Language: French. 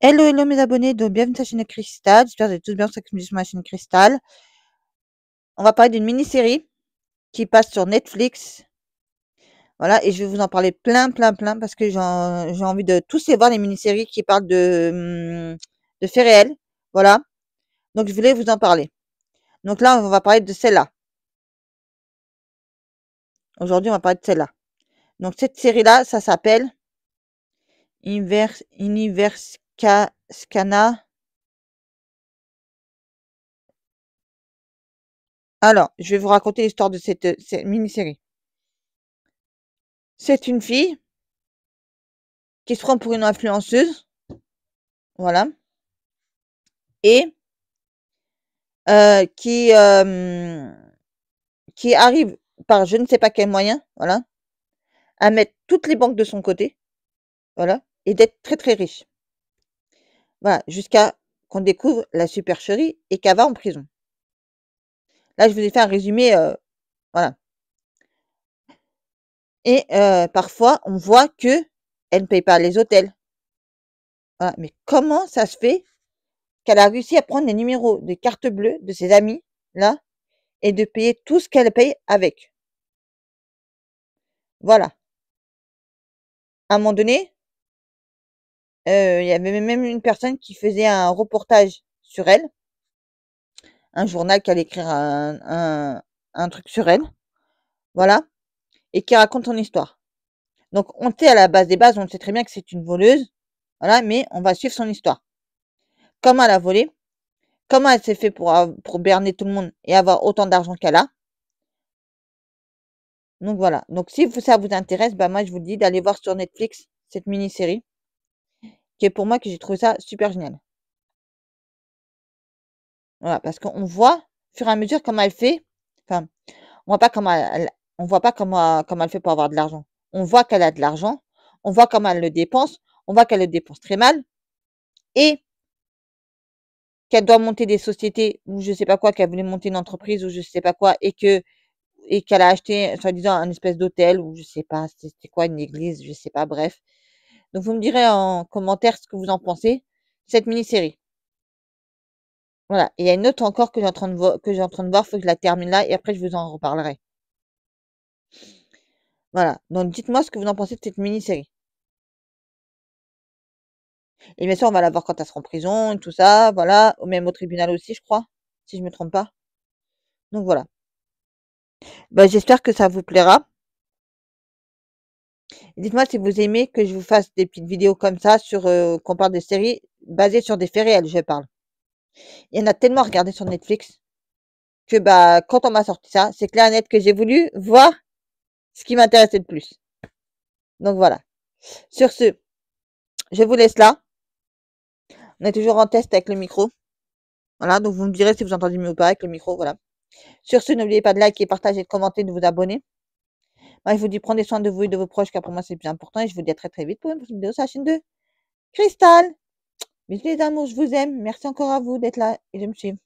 Hello, hello mes abonnés, donc bienvenue sur la chaîne Cristal. J'espère que vous allez tous bien sur ma chaîne Cristal. On va parler d'une mini-série qui passe sur Netflix. Voilà, et je vais vous en parler plein, parce que j'ai envie de tous les voir, les mini-séries qui parlent de faits réels. Voilà, donc je voulais vous en parler. Donc là, on va parler de celle-là. Aujourd'hui, on va parler de celle-là. Donc cette série-là, ça s'appelle Universcana. Alors, je vais vous raconter l'histoire de cette mini-série. C'est une fille qui se prend pour une influenceuse, voilà, et qui arrive par je ne sais pas quel moyen, voilà, à mettre toutes les banques de son côté, voilà, et d'être très, très riche. Voilà, jusqu'à qu'on découvre la supercherie et qu'elle va en prison. Là, je vous ai fait un résumé, voilà, et parfois, on voit qu'elle ne paye pas les hôtels. Voilà, mais comment ça se fait qu'elle a réussi à prendre les numéros de carte bleue de ses amis, là, et de payer tout ce qu'elle paye avec? Voilà. À un moment donné, il y avait même une personne qui faisait un reportage sur elle, un journal qui allait écrire un truc sur elle, voilà, et qui raconte son histoire. Donc on sait à la base des bases, on sait très bien que c'est une voleuse, voilà, mais on va suivre son histoire. Comment elle a volé, comment elle s'est fait pour berner tout le monde et avoir autant d'argent qu'elle a. Donc voilà, donc si ça vous intéresse, bah, moi je vous dis d'aller voir sur Netflix cette mini-série, qui est pour moi que j'ai trouvé ça super génial. Voilà, parce qu'on voit, au fur et à mesure, comment elle fait, enfin, on voit pas comment on voit pas comment elle fait pour avoir de l'argent. On voit qu'elle a de l'argent, on voit comment elle le dépense, on voit qu'elle le dépense très mal et qu'elle doit monter des sociétés ou je sais pas quoi, qu'elle voulait monter une entreprise ou je sais pas quoi et qu'elle a acheté soi-disant un espèce d'hôtel ou je sais pas, c'était quoi, une église, je sais pas, bref. Donc vous me direz en commentaire ce que vous en pensez, cette mini-série. Voilà, et il y a une autre encore que j'ai en train de voir, faut que je la termine là et après je vous en reparlerai. Voilà, donc dites-moi ce que vous en pensez de cette mini-série. Et bien sûr, on va la voir quand elle sera en prison et tout ça, voilà, au même au tribunal aussi, je crois, si je me trompe pas. Donc voilà. Bah, j'espère que ça vous plaira. Dites-moi si vous aimez que je vous fasse des petites vidéos comme ça sur qu'on parle des séries basées sur des faits réels, je parle. Il y en a tellement à regarder sur Netflix que bah quand on m'a sorti ça, c'est clair et net que j'ai voulu voir ce qui m'intéressait le plus. Donc voilà. Sur ce, je vous laisse là. On est toujours en test avec le micro. Voilà, donc vous me direz si vous entendez mieux ou pas avec le micro, voilà. Sur ce, n'oubliez pas de liker, partager, de commenter, de vous abonner. Moi, je vous dis prenez soin de vous et de vos proches, car pour moi, c'est le plus important. Et je vous dis à très très vite pour une prochaine vidéo sur la chaîne de Cristal. Bisous les amours, je vous aime. Merci encore à vous d'être là et de me suivre.